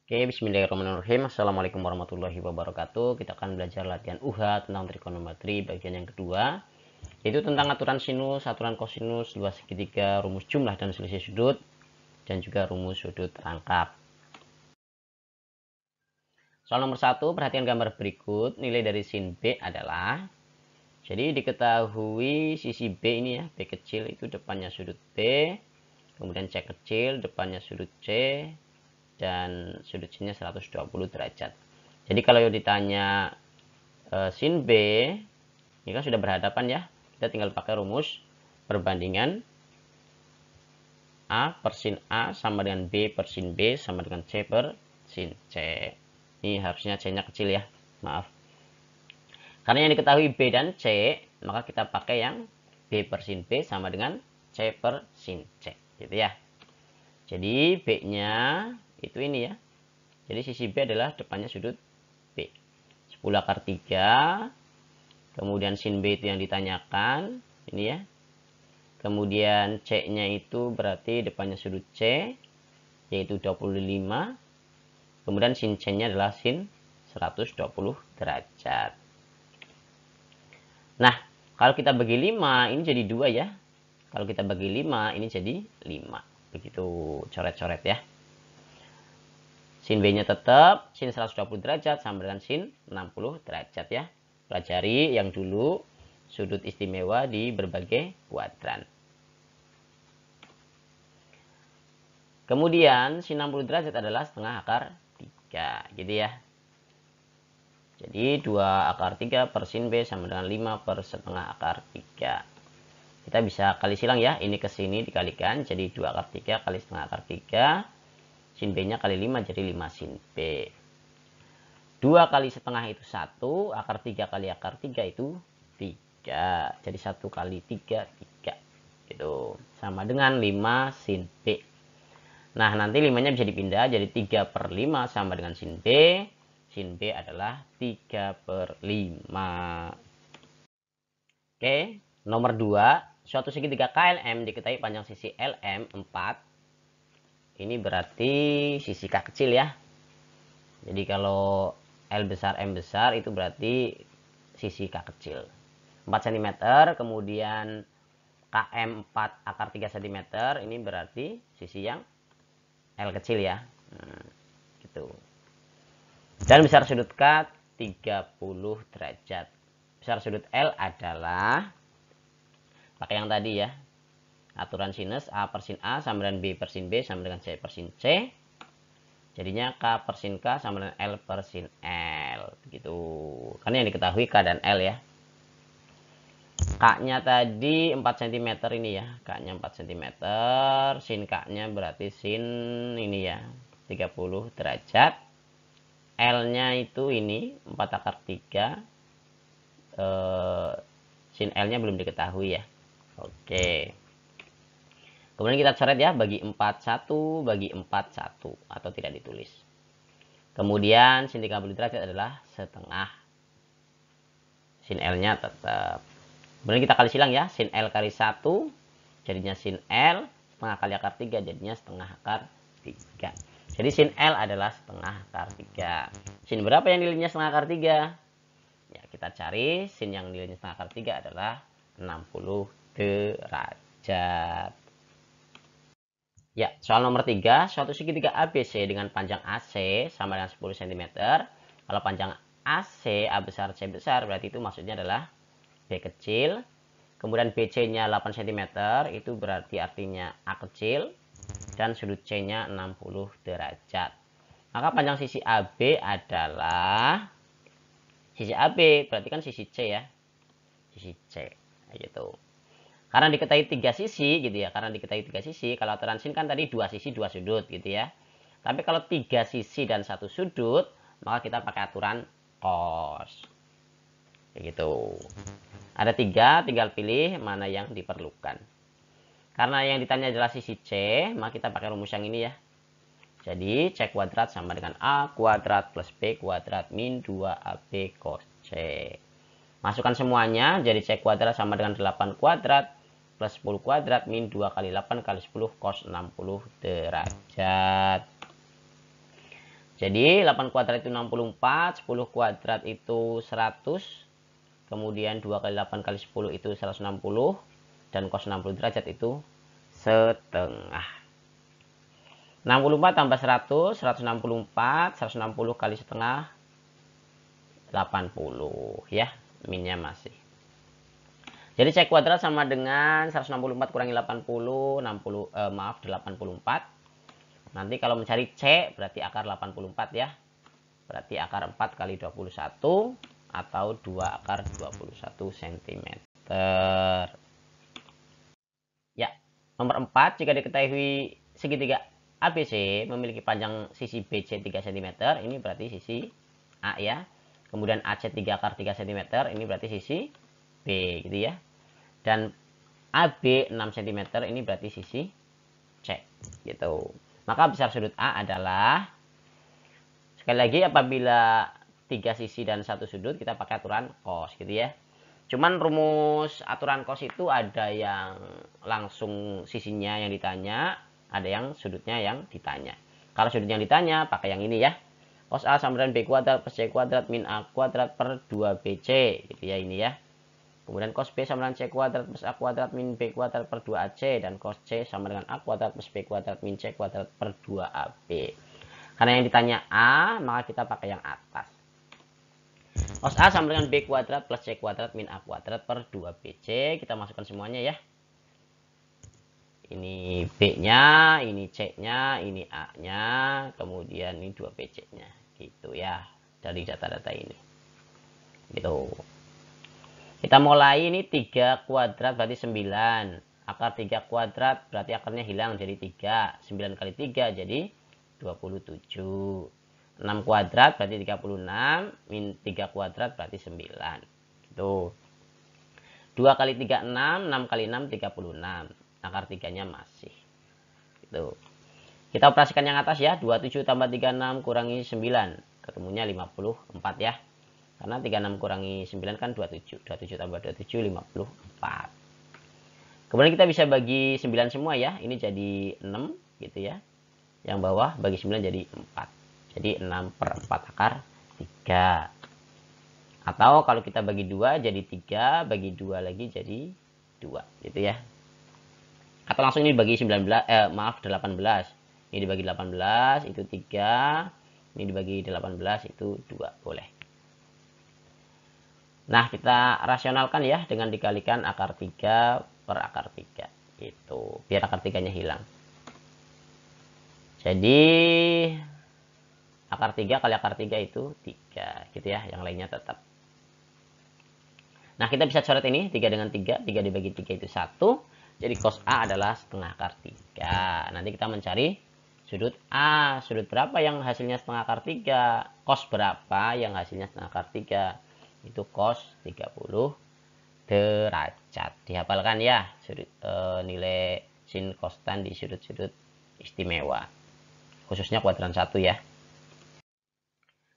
Oke, bismillahirrahmanirrahim. Assalamualaikum warahmatullahi wabarakatuh. Kita akan belajar latihan UHA tentang trigonometri bagian yang kedua, yaitu tentang aturan sinus, aturan kosinus, luas segitiga, rumus jumlah dan selisih sudut, dan juga rumus sudut rangkap. Soal nomor 1, perhatikan gambar berikut. Nilai dari sin B adalah, jadi diketahui sisi B ini ya, B kecil itu depannya sudut B, kemudian C kecil depannya sudut C, dan sudut C-nya 120 derajat. Jadi kalau ditanya sin B, ini kan sudah berhadapan ya. Kita tinggal pakai rumus perbandingan A per sin A sama dengan B per sin B sama dengan C per sin C. Ini harusnya C-nya kecil ya, maaf. Karena yang diketahui B dan C, maka kita pakai yang B per sin B sama dengan C per sin C. Gitu ya. Jadi B-nya itu ini ya. Jadi sisi B adalah depannya sudut B. 10 akar 3. Kemudian sin B itu yang ditanyakan. Ini ya. Kemudian C-nya itu berarti depannya sudut C. Yaitu 25. Kemudian sin C-nya adalah sin 120 derajat. Nah, kalau kita bagi 5, ini jadi 2 ya. Kalau kita bagi 5, ini jadi 5. Begitu coret-coret ya. Sin B-nya tetap sin 120 derajat sama dengan sin 60 derajat ya. Pelajari yang dulu sudut istimewa di berbagai kuadran. Kemudian sin 60 derajat adalah setengah akar 3 gitu ya. Jadi 2 akar 3 per sin B sama dengan 5 per setengah akar 3. Kita bisa kali silang ya. Ini ke sini dikalikan jadi 2 akar 3 kali setengah akar 3. Sin B-nya kali 5 jadi 5 sin B. 2 kali setengah itu 1. Akar 3 kali akar 3 itu 3. Jadi 1 kali 3, 3. Gitu. Sama dengan 5 sin B. Nah, nanti 5-nya bisa dipindah. Jadi 3 per 5 sama dengan sin B. Sin B adalah 3 per 5. Oke. Nomor 2. Suatu segitiga KLM diketahui panjang sisi LM 4. Ini berarti sisi K kecil ya. Jadi kalau L besar M besar itu berarti sisi K kecil. 4 cm, kemudian KM 4 akar 3 cm, ini berarti sisi yang L kecil ya. Gitu. Dan besar sudut K 30 derajat. Besar sudut L adalah, pakai yang tadi ya, aturan sinus A per sin A sama dengan B per sin B sama dengan C per sin C. Jadinya K per sin K sama dengan L per sin L. Begitu. Karena yang diketahui K dan L ya. K-nya tadi 4 cm ini ya. K-nya 4 cm. Sin K-nya berarti sin ini ya. 30 derajat. L-nya itu ini 4 akar 3. Sin L-nya belum diketahui ya. Oke. Kemudian kita coret ya, bagi 4, 1, bagi 4, 1. Atau tidak ditulis. Kemudian sin 30 derajat adalah setengah. Sin L-nya tetap. Kemudian kita kali silang ya. Sin L kali 1, jadinya sin L. Setengah kali akar 3, jadinya setengah akar 3. Jadi sin L adalah setengah akar 3. Sin berapa yang nilainya setengah akar 3? Ya, kita cari sin yang nilainya setengah akar 3 adalah 60 derajat. Ya, soal nomor 3, suatu segitiga ABC dengan panjang AC sama dengan 10 cm. Kalau panjang AC, A besar, C besar, berarti itu maksudnya adalah B kecil. Kemudian BC-nya 8 cm, itu berarti artinya A kecil. Dan sudut C-nya 60 derajat. Maka panjang sisi AB adalah, sisi AB berarti kan sisi C ya. Sisi C, gitu. Karena diketahui 3 sisi gitu ya. Karena diketahui 3 sisi, kalau aturan sin kan tadi 2 sisi 2 sudut gitu ya. Tapi kalau 3 sisi dan 1 sudut, maka kita pakai aturan cos. Kayak gitu. Ada 3, tinggal pilih mana yang diperlukan. Karena yang ditanya adalah sisi C, maka kita pakai rumus yang ini ya. Jadi C kuadrat sama dengan A kuadrat plus B kuadrat min 2AB cos C. Masukkan semuanya, jadi C kuadrat sama dengan 8 kuadrat plus 10 kuadrat min 2 kali 8 kali 10 cos 60 derajat. Jadi 8 kuadrat itu 64, 10 kuadrat itu 100, kemudian 2 kali 8 kali 10 itu 160, dan cos 60 derajat itu setengah. 64 tambah 100, 164, 160 kali setengah, 80 ya, minnya masih. Jadi C kuadrat sama dengan 164 kurangi 80, 84. Nanti kalau mencari C berarti akar 84 ya. Berarti akar 4 kali 21 atau 2 akar 21 cm. Ya, nomor 4, jika diketahui segitiga ABC memiliki panjang sisi BC 3 cm, ini berarti sisi A ya. Kemudian AC 3 akar 3 cm, ini berarti sisi B gitu ya. Dan AB 6 cm, ini berarti sisi C gitu. Maka besar sudut A adalah, sekali lagi, apabila 3 sisi dan 1 sudut kita pakai aturan cos gitu ya. Cuman rumus aturan cos itu ada yang langsung sisinya yang ditanya, ada yang sudutnya yang ditanya. Kalau sudutnya yang ditanya pakai yang ini ya. Cos A sama dengan B kuadrat plus C kuadrat min A kuadrat per 2BC gitu ya, ini ya. Kemudian cos B sama dengan C kuadrat plus A kuadrat min B kuadrat per 2AC, dan cos C sama dengan A kuadrat plus B kuadrat min C kuadrat per 2AB. Karena yang ditanya A, maka kita pakai yang atas. Cos A sama dengan B kuadrat plus C kuadrat min A kuadrat per 2BC. Kita masukkan semuanya ya. Ini B-nya, ini C-nya, ini A-nya, kemudian ini 2BC-nya. Gitu ya, dari data-data ini. Gitu. Kita mulai, ini 3 kuadrat berarti 9. Akar 3 kuadrat berarti akarnya hilang jadi 3. 9 kali 3 jadi 27. 6 kuadrat berarti 36. Min 3 kuadrat berarti 9. Gitu. 2 kali 3 6. 6 kali 6 36. Akar 3-nya masih. Gitu. Kita operasikan yang atas ya. 27 tambah 36 kurangi 9. Ketemunya 54 ya. Karena 36 kurangi 9 kan 27. 27 tambah 27, 54. Kemudian kita bisa bagi 9 semua ya. Ini jadi 6 gitu ya. Yang bawah bagi 9 jadi 4. Jadi 6 per 4 akar 3. Atau kalau kita bagi 2 jadi 3. Bagi 2 lagi jadi 2 gitu ya. Atau langsung ini dibagi 18. Ini dibagi 18 itu 3. Ini dibagi 18 itu 2. Boleh. Nah, kita rasionalkan ya dengan dikalikan akar 3 per akar 3. Gitu. Biar akar 3-nya hilang. Jadi, akar 3 kali akar 3 itu 3. Gitu ya. Yang lainnya tetap. Nah, kita bisa coret ini. 3 dengan 3. 3 dibagi 3 itu 1. Jadi, cos A adalah setengah akar 3. Nanti kita mencari sudut A. Sudut berapa yang hasilnya setengah akar 3? Cos berapa yang hasilnya setengah akar 3? Itu cos 30 derajat. Dihafalkan ya nilai sin kostan di sudut-sudut istimewa, khususnya kuadran 1 ya.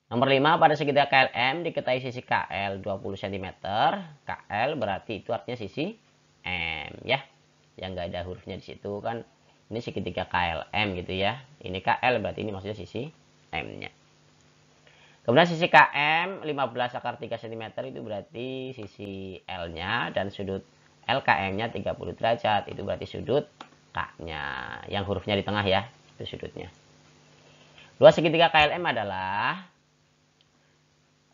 Nomor 5, pada segitiga KLM diketahui sisi KL 20 cm. KL berarti itu artinya sisi M ya. Yang nggak ada hurufnya di situ kan. Ini segitiga KLM gitu ya. Ini KL berarti ini maksudnya sisi M-nya. Kemudian sisi KM 15 akar 3 cm itu berarti sisi L-nya, dan sudut LKM-nya 30 derajat. Itu berarti sudut K-nya. Yang hurufnya di tengah ya, itu sudutnya. Luas segitiga KLM adalah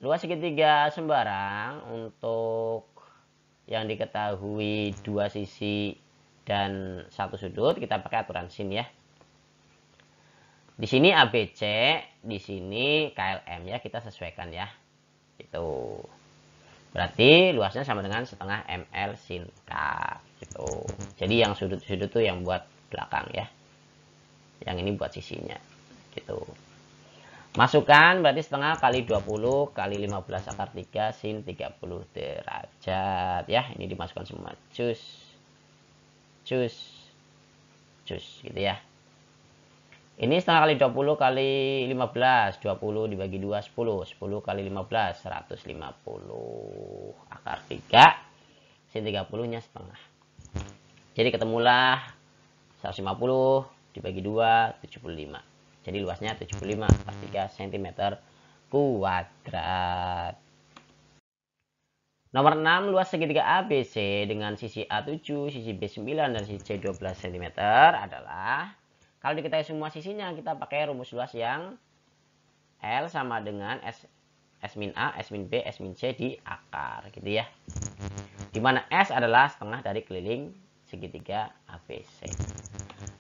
luas segitiga sembarang untuk yang diketahui 2 sisi dan 1 sudut. Kita pakai aturan sin ya. Di sini ABC, di sini KLM ya, kita sesuaikan ya. Itu. Berarti luasnya sama dengan setengah ML sin K gitu. Jadi yang sudut-sudut tuh yang buat belakang ya. Yang ini buat sisinya gitu. Masukkan berarti setengah kali 20 kali 15 akar 3 sin 30 derajat ya. Ini dimasukkan semua. Cus. Cus. Cus gitu ya. Ini setengah kali 20 kali 15. 20 dibagi 2, 10. 10 kali 15, 150. Akar 3. Sin 30-nya setengah. Jadi ketemulah 150 dibagi 2, 75. Jadi luasnya 75,3 cm kuadrat. Nomor 6, luas segitiga ABC dengan sisi A7, sisi B9, dan sisi C12 cm adalah, kalau diketahui semua sisinya, kita pakai rumus luas yang L sama dengan S min A, S min B, S min C di akar, gitu ya. Dimana S adalah setengah dari keliling segitiga ABC.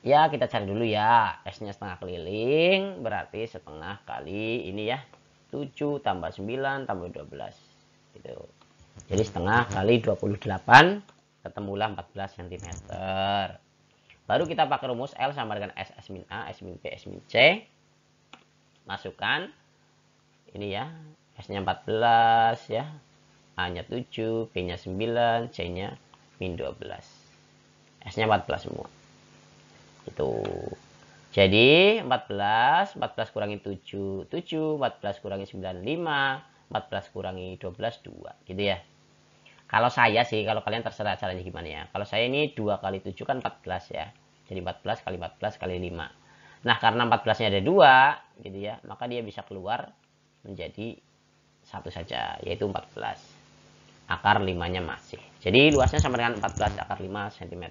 Ya, kita cari dulu ya. S-nya setengah keliling, berarti setengah kali ini ya. 7 tambah 9 tambah 12. Gitu. Jadi setengah kali 28, ketemulah 14 cm. Baru kita pakai rumus L sama dengan S, S min A, S min B, S min C. Masukkan. Ini ya. S-nya 14 ya. A-nya 7, B-nya 9, C-nya min 12. S-nya 14 semua. Itu. Jadi 14 kurangi 7, 7, 14 kurangi 9, 5, 14 kurangi 12, 2. Gitu ya. Kalau saya sih, kalau kalian terserah caranya gimana ya. Kalau saya ini 2 kali 7 kan 14 ya. Jadi 14 kali 14 kali 5. Nah, karena 14-nya ada 2, gitu ya, maka dia bisa keluar menjadi satu saja, yaitu 14. Akar 5-nya masih. Jadi luasnya sama dengan 14 akar 5 cm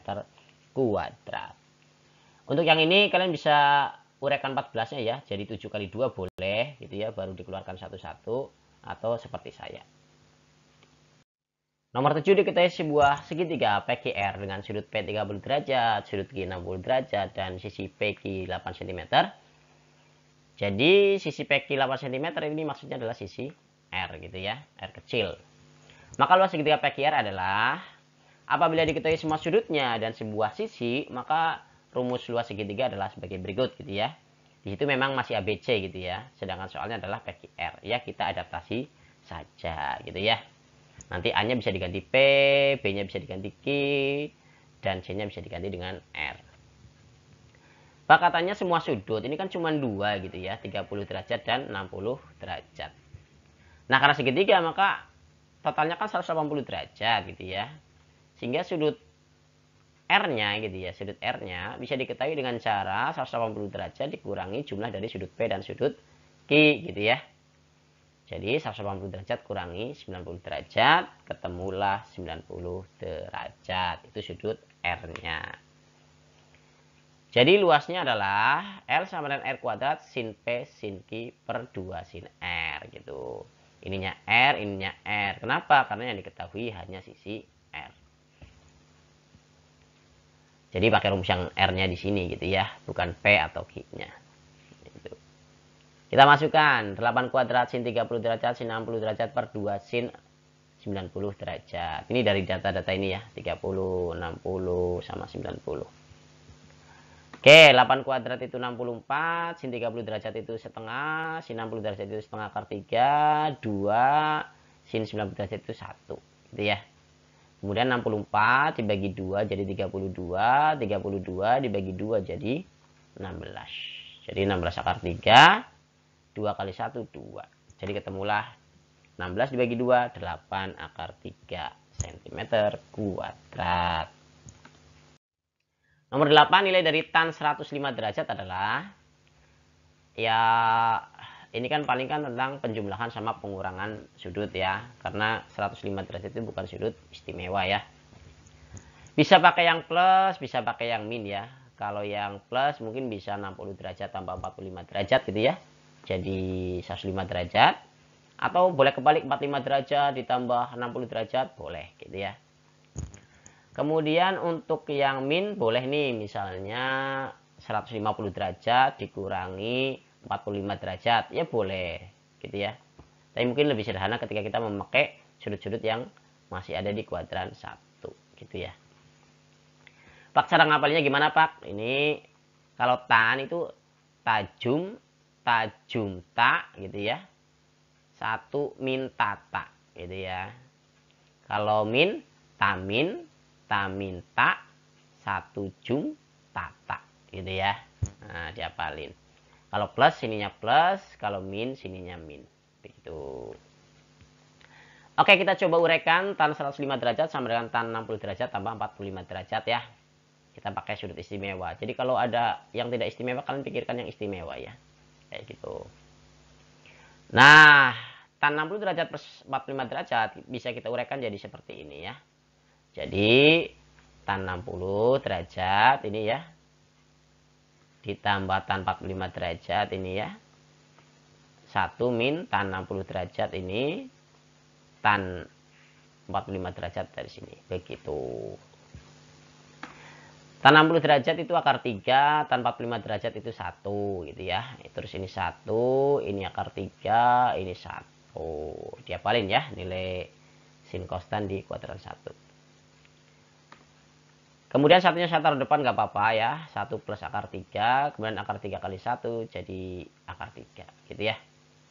kuadrat. Untuk yang ini kalian bisa uraikan 14-nya ya. Jadi 7 kali 2 boleh gitu ya, baru dikeluarkan satu-satu, atau seperti saya. Nomor 7, diketahui sebuah segitiga PQR dengan sudut P 30 derajat, sudut Q 60 derajat, dan sisi PQ 8 cm. Jadi sisi PQ 8 cm ini maksudnya adalah sisi R gitu ya, R kecil. Maka luas segitiga PQR adalah, apabila diketahui semua sudutnya dan sebuah sisi, maka rumus luas segitiga adalah sebagai berikut gitu ya. Di situ memang masih ABC gitu ya. Sedangkan soalnya adalah PQR. Ya, kita adaptasi saja gitu ya. Nanti A-nya bisa diganti P, B-nya bisa diganti Q, dan C-nya bisa diganti dengan R. Katanya semua sudut, ini kan cuma 2 gitu ya, 30 derajat dan 60 derajat. Nah, karena segitiga maka totalnya kan 180 derajat gitu ya. Sehingga sudut R-nya gitu ya, sudut R-nya bisa diketahui dengan cara 180 derajat dikurangi jumlah dari sudut P dan sudut Q gitu ya. Jadi 180 derajat kurangi 90 derajat, ketemulah 90 derajat. Itu sudut R-nya. Jadi luasnya adalah L sama dengan R kuadrat sin P sin Q per 2 sin R gitu. Ininya R, ininya R. Kenapa? Karena yang diketahui hanya sisi R. Jadi pakai rumus yang R-nya di sini gitu ya, bukan P atau Q-nya. Gitu. Kita masukkan 8 kuadrat sin 30 derajat sin 60 derajat per 2 sin 90 derajat. Ini dari data-data ini ya, 30, 60 sama 90. Oke, 8 kuadrat itu 64, sin 30 derajat itu setengah, sin 60 derajat itu setengah akar 3, 2, sin 90 derajat itu 1. Gitu ya. Kemudian 64 dibagi 2 jadi 32, 32 dibagi 2 jadi 16. Jadi 16 akar 3, 2 kali 1, 2. Jadi ketemulah 16 dibagi 2, 8 akar 3 cm kuadrat. Nomor 8, nilai dari tan 105 derajat adalah, ya ini kan paling kan tentang penjumlahan sama pengurangan sudut ya. Karena 105 derajat itu bukan sudut istimewa ya. Bisa pakai yang plus, bisa pakai yang min ya. Kalau yang plus mungkin bisa 60 derajat tambah 45 derajat gitu ya. Jadi 105 derajat. Atau boleh kebalik 45 derajat ditambah 60 derajat, boleh gitu ya. Kemudian untuk yang min boleh nih, misalnya 150 derajat dikurangi 45 derajat, ya boleh gitu ya. Tapi mungkin lebih sederhana ketika kita memakai sudut-sudut yang masih ada di kuadran 1 gitu ya. Pak, cara ngapalnya gimana Pak? Ini kalau tan itu tajum, tajum ta gitu ya. 1 min tata gitu ya. Kalau min, tamin, tamin ta, 1 jum tata gitu ya. Nah, diapalin. Kalau plus sininya plus, kalau min sininya min. Begitu. Oke, kita coba uraikan tan 105 derajat sama dengan tan 60 derajat tambah 45 derajat ya. kita pakai sudut istimewa. Jadi kalau ada yang tidak istimewa, kalian pikirkan yang istimewa ya. Kayak gitu. Nah, tan 60 derajat plus 45 derajat bisa kita uraikan jadi seperti ini ya. Jadi tan 60 derajat ini ya, ditambah tan 45 derajat ini ya. 1 min tan 60 derajat ini tan 45 derajat dari sini. Begitu. Tan 60 derajat itu akar 3, tan 45 derajat itu 1 gitu ya. Terus ini 1, ini akar 3, ini 1. Diapalin ya nilai sin kostan di kuadran 1. Kemudian satunya saya taruh depan gak apa-apa ya. 1 plus akar 3. Kemudian akar 3 kali 1 jadi akar 3. Gitu ya.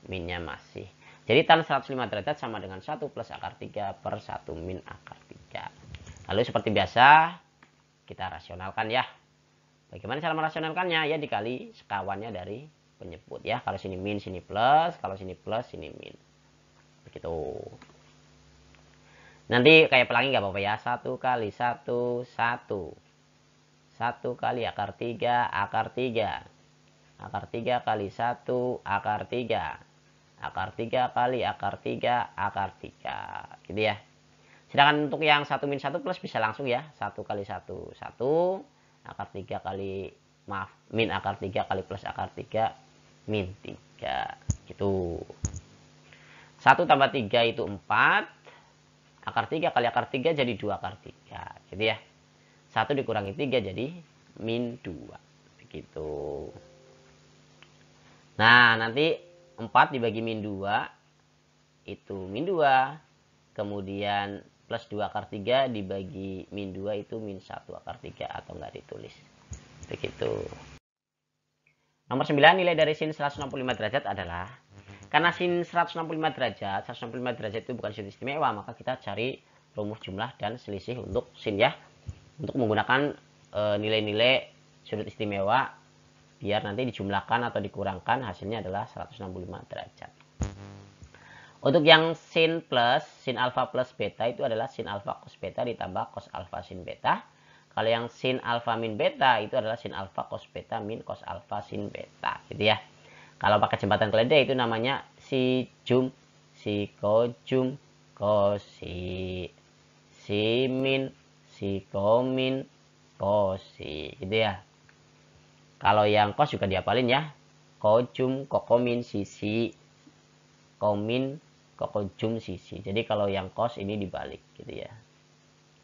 Minnya masih. Jadi tan 105 derajat sama dengan 1 plus akar 3 per 1 min akar 3. Lalu seperti biasa kita rasionalkan ya. Bagaimana cara merasionalkannya? Ya dikali sekawannya dari penyebut ya. Kalau sini min, sini plus. Kalau sini plus, sini min. Begitu. Nanti kayak pelangi nggak apa-apa ya. 1 kali 1, 1. 1 kali akar 3, akar 3. Akar 3 kali 1, akar 3. Akar 3 kali akar 3, akar 3. Gitu ya. Sedangkan untuk yang 1 min 1 plus bisa langsung ya. 1 kali 1, 1. Akar 3 kali, maaf, min akar 3 kali plus akar 3, min 3. Gitu. 1 tambah 3 itu 4. Akar 3 kali akar 3 jadi 2 akar 3. Gitu ya. 1 dikurangi 3 jadi min 2. Begitu. Nah, nanti 4 dibagi min 2 itu min 2. Kemudian plus 2 akar 3 dibagi min 2 itu min 1 akar 3 atau enggak ditulis. Begitu. Nomor 9 nilai dari sin 165 derajat adalah, karena sin 165 derajat itu bukan sudut istimewa, maka kita cari rumus jumlah dan selisih untuk sin ya. Untuk menggunakan nilai-nilai sudut istimewa biar nanti dijumlahkan atau dikurangkan hasilnya adalah 165 derajat. Untuk yang sin alfa plus beta itu adalah sin alfa cos beta ditambah cos alfa sin beta. Kalau yang sin alfa min beta itu adalah sin alfa cos beta min cos alfa sin beta gitu ya. Kalau pakai jembatan keledai itu namanya si jum, si kojum, kosi, si min, si komin, kosi gitu ya. Kalau yang kos juga diapalin ya. Kojum, kokomin, sisi, komin, kokojum, sisi. Jadi kalau yang kos ini dibalik gitu ya.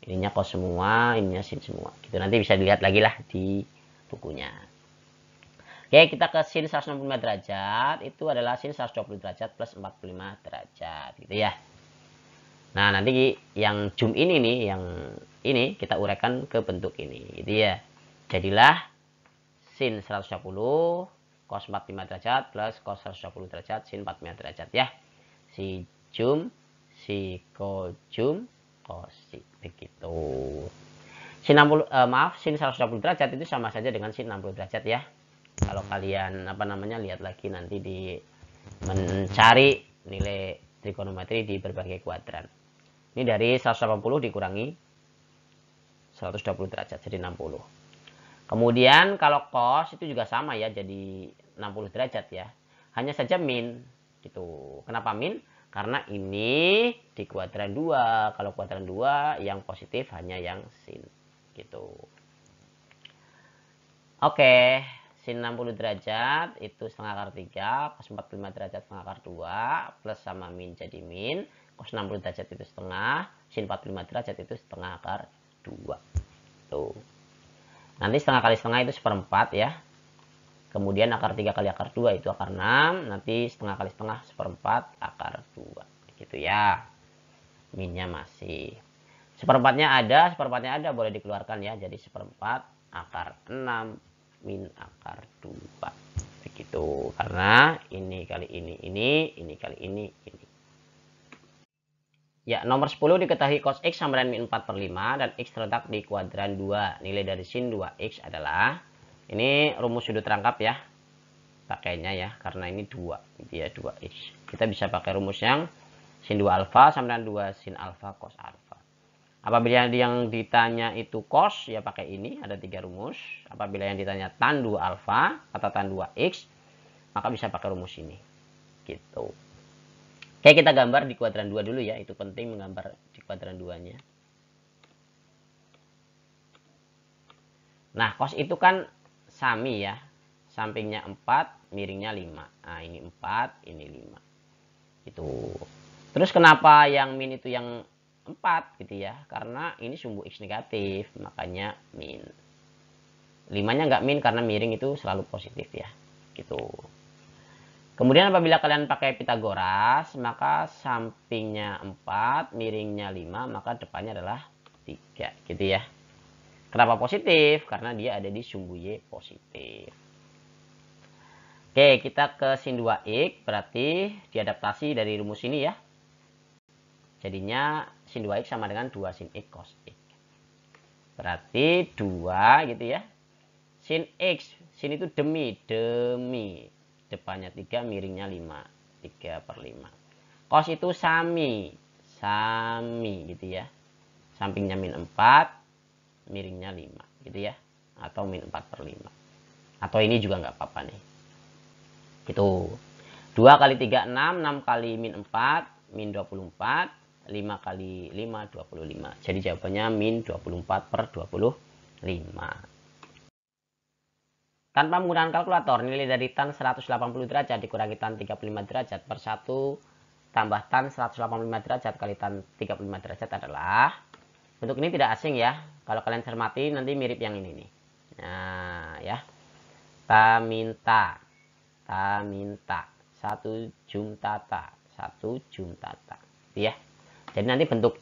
Ininya kos semua, ininya sin semua. Gitu nanti bisa dilihat lagi lah di bukunya. Oke, kita ke sin 165 derajat. Itu adalah sin 120 derajat plus 45 derajat. Gitu ya. Nah, nanti yang jum ini nih, yang ini kita uraikan ke bentuk ini. Gitu ya. Jadilah sin 120 cos 45 derajat plus cos 120 derajat sin 45 derajat ya. Si jum, si kojum, kosi. Begitu. Sin 60, sin 120 derajat itu sama saja dengan sin 60 derajat ya. Kalau kalian lihat lagi nanti di mencari nilai trigonometri di berbagai kuadran. Ini dari 180 dikurangi 120 derajat jadi 60. Kemudian kalau cos itu juga sama ya, jadi 60 derajat ya. Hanya saja min gitu. Kenapa min? Karena ini di kuadran 2. Kalau kuadran 2 yang positif hanya yang sin gitu. Oke. Sin 60 derajat itu setengah akar 3, cos 45 derajat setengah akar 2, plus sama min jadi min, cos 60 derajat itu setengah, sin 45 derajat itu setengah akar 2. Tuh. Nanti setengah kali setengah itu seperempat ya. Kemudian akar 3 kali akar 2 itu akar 6, nanti setengah kali setengah seperempat akar 2. Gitu ya. Minnya masih. Seperempatnya ada, boleh dikeluarkan ya. Jadi seperempat akar 6 min akar 2 begitu, karena ini kali ini kali ini. Ya, nomor 10 diketahui cos X sama dengan min 4/5 dan X terletak di kuadran 2. Nilai dari sin 2X adalah, ini rumus sudut rangkap ya pakainya ya, karena ini 2 gitu ya, 2X. Kita bisa pakai rumus yang sin 2 alfa sama dengan 2 sin alfa cos alfa. Apabila yang ditanya itu cos, ya pakai ini, ada 3 rumus. Apabila yang ditanya tan 2 alfa atau tan 2x, maka bisa pakai rumus ini. Gitu. Oke, kita gambar di kuadran 2 dulu ya. Itu penting menggambar di kuadran 2-nya. Nah, cos itu kan sami ya. Sampingnya 4, miringnya 5. Nah, ini 4, ini 5. Itu. Terus kenapa yang min itu yang 4 gitu ya, karena ini sumbu X negatif, makanya min. 5-nya nggak min karena miring itu selalu positif ya, gitu. Kemudian apabila kalian pakai Pitagoras, maka sampingnya 4, miringnya 5, maka depannya adalah 3 gitu ya. Kenapa positif? Karena dia ada di sumbu Y positif. Oke, kita ke sin 2x, berarti diadaptasi dari rumus ini ya. Jadinya sin 2x sama dengan 2 sin x cos x. Berarti 2 gitu ya. Sin x, sin itu demi. Depannya 3, miringnya 5. 3/5. Cos itu sami gitu ya. Sampingnya min 4, miringnya 5 gitu ya. Atau min 4/5. Atau ini juga nggak apa-apa nih. Gitu. 2 kali 3, 6. 6 kali min 4, min 24. 5 kali 5, 25. Jadi jawabannya min 24/25. Tanpa menggunakan kalkulator, nilai dari tan 180 derajat dikurangi tan 35 derajat per 1 tambah tan 185 derajat kali tan 35 derajat adalah, bentuk ini tidak asing ya. Kalau kalian cermati nanti mirip yang ini nih. Nah ya. Ta minta. 1 jum tata. Ya. Jadi nanti bentuk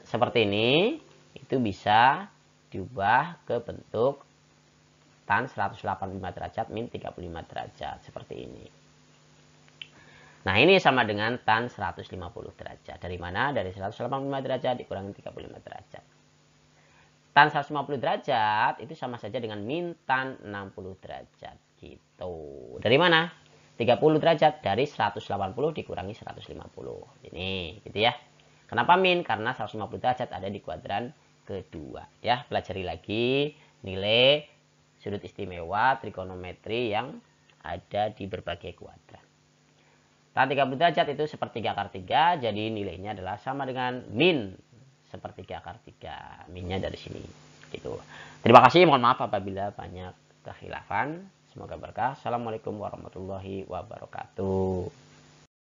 seperti ini itu bisa diubah ke bentuk tan 185 derajat min 35 derajat seperti ini. Nah, ini sama dengan tan 150 derajat. Dari mana? Dari 185 derajat dikurangi 35 derajat. Tan 150 derajat itu sama saja dengan min tan 60 derajat gitu. Dari mana? 30 derajat dari 180 dikurangi 150. Ini gitu ya. Kenapa min? Karena 150 derajat ada di kuadran kedua. Ya, pelajari lagi nilai sudut istimewa trigonometri yang ada di berbagai kuadran. Tan 30 derajat itu sepertiga akar 3, jadi nilainya adalah sama dengan min sepertiga akar 3. Minnya dari sini. Gitu. Terima kasih, mohon maaf apabila banyak kekhilafan. Semoga berkah. Assalamualaikum warahmatullahi wabarakatuh.